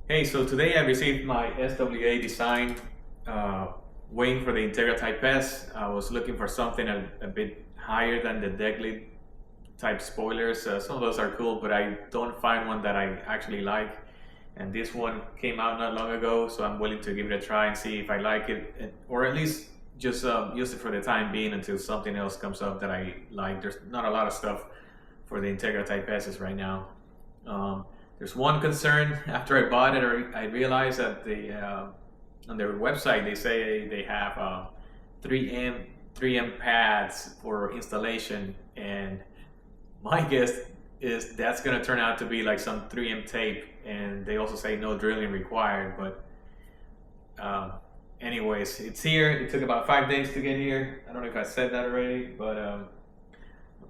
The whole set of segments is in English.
Hey, so today I received my SWA Design, waiting for the Integra Type S. I was looking for something a bit higher than the deadly type spoilers. Some of those are cool, but I don't find one that I actually like. And this one came out not long ago, so I'm willing to give it a try and see if I like it, or at least just use it for the time being until something else comes up that I like. There's not a lot of stuff for the Integra Type S's right now. Um, there's one concern after I bought it, or I realized that on their website they say they have 3M pads for installation, and my guess is that's gonna turn out to be like some 3M tape, and they also say no drilling required. But anyways, it's here. It took about 5 days to get here. I don't know if I said that already, but I'm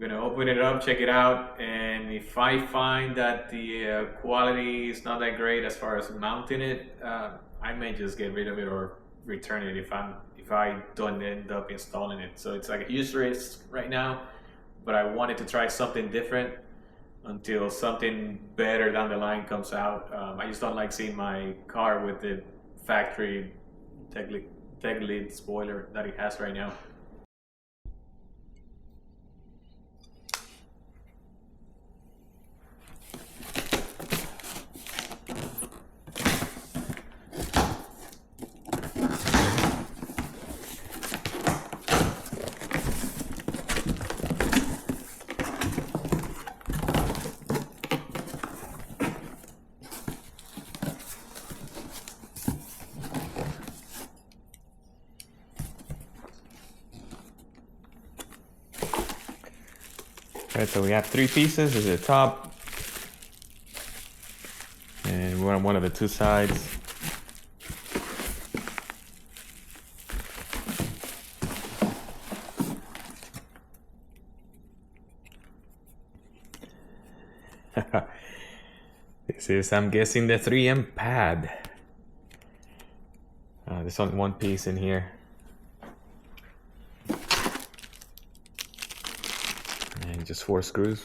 gonna open it up, check it out, and if I find that the quality is not that great as far as mounting it, I may just get rid of it or return it if I don't end up installing it. So it's like a huge risk right now, but I wanted to try something different until something better down the line comes out. I just don't like seeing my car with the factory deadly spoiler that it has right now. Alright, so we have three pieces. This is the top, and we're on one of the two sides. This is, I'm guessing, the 3M pad. There's only one piece in here. And just 4 screws.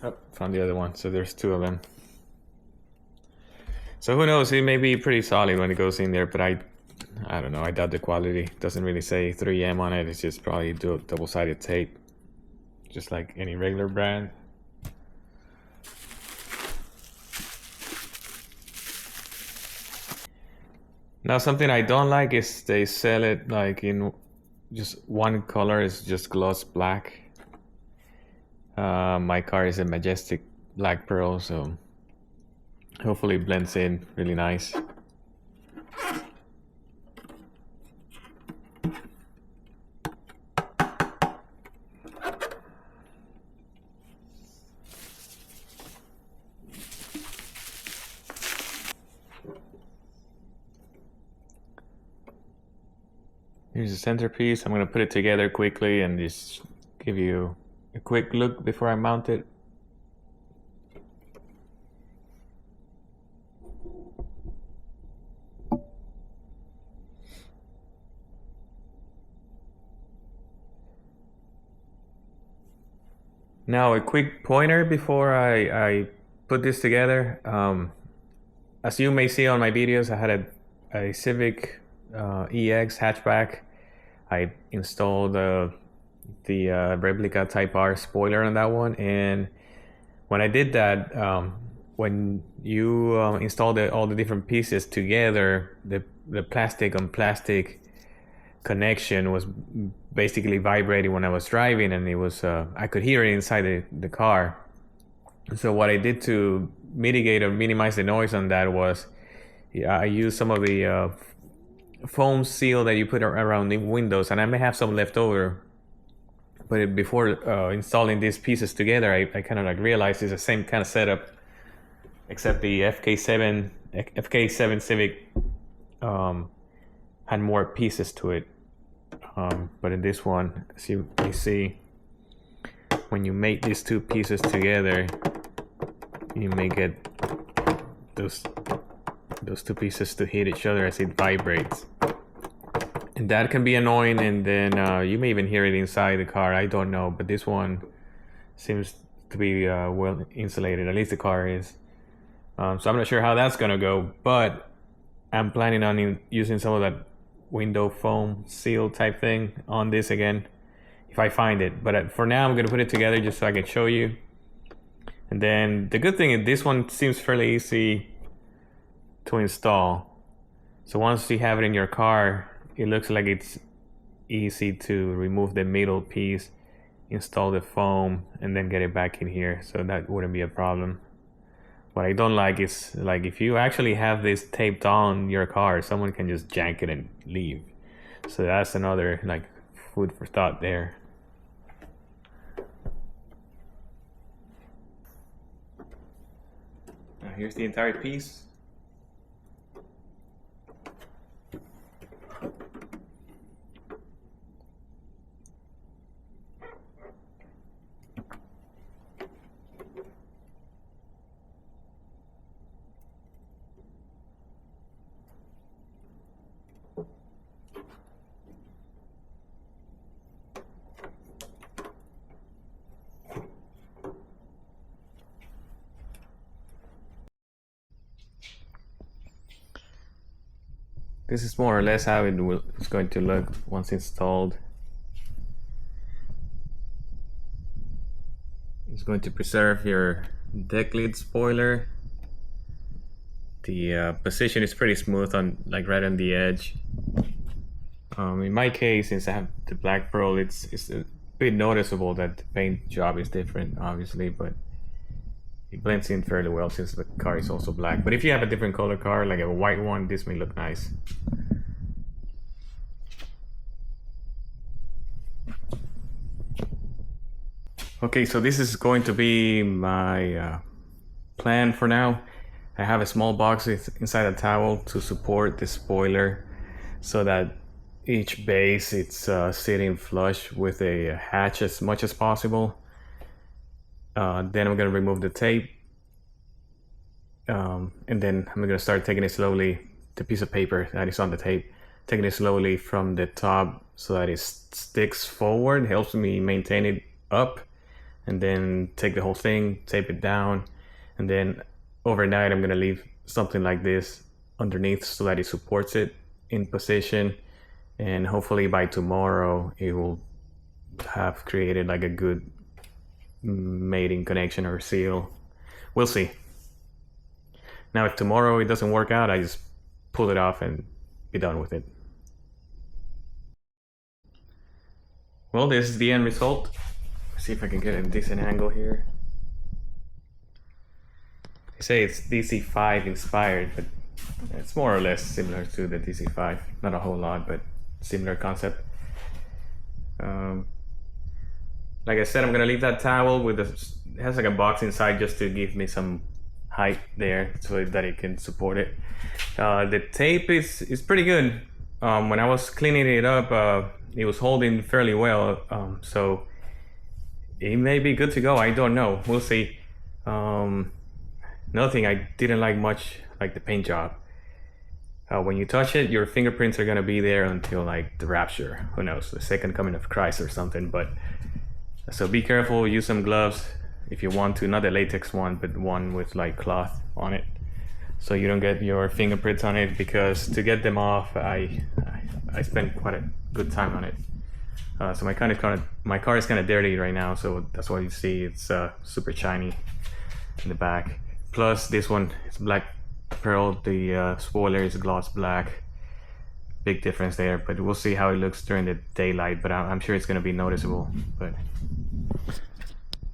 Oh, found the other one. So there's 2 of them. So who knows, it may be pretty solid when it goes in there, but I don't know, I doubt the quality. It doesn't really say 3M on it. It's just probably double-sided tape, just like any regular brand. Now, something I don't like is they sell it like in just one color. Is just gloss black. My car is a majestic black pearl, so hopefully it blends in really nice. Here's the centerpiece. I'm going to put it together quickly and just give you a quick look before I mount it. Now, a quick pointer before I put this together. As you may see on my videos, I had a Civic EX hatchback. I installed the replica Type R spoiler on that one, and when I did that, when you install all the different pieces together, the plastic on plastic connection was basically vibrating when I was driving, and it was I could hear it inside the car. So what I did to mitigate or minimize the noise on that was I used some of the foam seal that you put around the windows, and I may have some left over, but before installing these pieces together, I kind of like realized it's the same kind of setup, except the FK7 Civic had more pieces to it, but in this one, as you may see, when you make these two pieces together, you may get those those two pieces to hit each other as it vibrates. And that can be annoying, and then you may even hear it inside the car. I don't know, but this one seems to be well insulated, at least the car is. So I'm not sure how that's gonna go, but I'm planning on using some of that window foam seal type thing on this again, if I find it. But for now, I'm gonna put it together just so I can show you. And then the good thing is this one seems fairly easy to install. So once you have it in your car, it looks like it's easy to remove the middle piece, install the foam, and then get it back in here. So that wouldn't be a problem. What I don't like is, like, if you actually have this taped on your car, someone can just jank it and leave. So that's another, like, food for thought there. Now here's the entire piece. This is more or less how it's going to look once installed. It's going to preserve your deck lid spoiler. The position is pretty smooth on, like, right on the edge. In my case, since I have the black pearl, it's a bit noticeable that the paint job is different, obviously, but it blends in fairly well since the car is also black. But if you have a different color car, like a white one, this may look nice. Okay, so this is going to be my plan for now. I have a small box inside a towel to support the spoiler so that each base it's sitting flush with a hatch as much as possible. Then I'm gonna remove the tape, and then I'm gonna start taking it slowly, the piece of paper that is on the tape, taking it slowly from the top so that it sticks forward, helps me maintain it up, and then take the whole thing, tape it down, and then overnight I'm gonna leave something like this underneath so that it supports it in position, and hopefully by tomorrow it will have created like a good mating connection or seal. We'll see. Now if tomorrow it doesn't work out, I just pull it off and be done with it. Well, this is the end result. Let's see if I can get a decent angle here. They say it's DC5 inspired, but it's more or less similar to the DC5. Not a whole lot, but similar concept. Like I said, I'm gonna leave that towel with it has like a box inside just to give me some height there so that it can support it. The tape is pretty good. When I was cleaning it up, it was holding fairly well, so it may be good to go. I don't know. We'll see. Another thing I didn't like much, like the paint job. When you touch it, your fingerprints are gonna be there until like the rapture. Who knows, the second coming of Christ or something. But so be careful. Use some gloves if you want to, not the latex one, but one with like cloth on it, so you don't get your fingerprints on it. Because to get them off, I spent quite a good time on it. So my car is kind of dirty right now, so that's why you see it's super shiny in the back. Plus this one is black pearl, the spoiler is gloss black. Big difference there, but we'll see how it looks during the daylight, but I'm sure it's going to be noticeable. But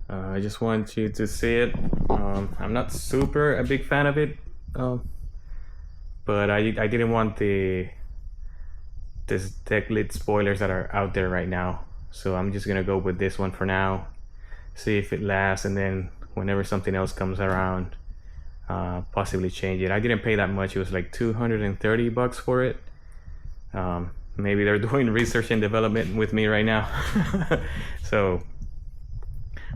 I just want you to see it. I'm not super a big fan of it, but I didn't want this deck lid spoilers that are out there right now, so I'm just gonna go with this one for now, see if it lasts, and then whenever something else comes around, possibly change it. I didn't pay that much. It was like $230 for it. Maybe they're doing research and development with me right now. So,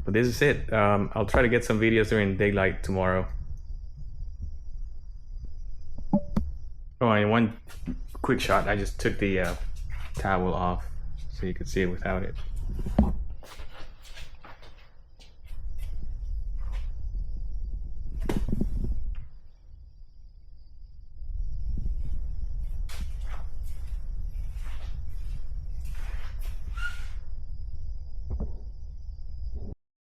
but this is it. I'll try to get some videos during daylight tomorrow. Oh, and one quick shot, I just took the towel off so you could see it without it.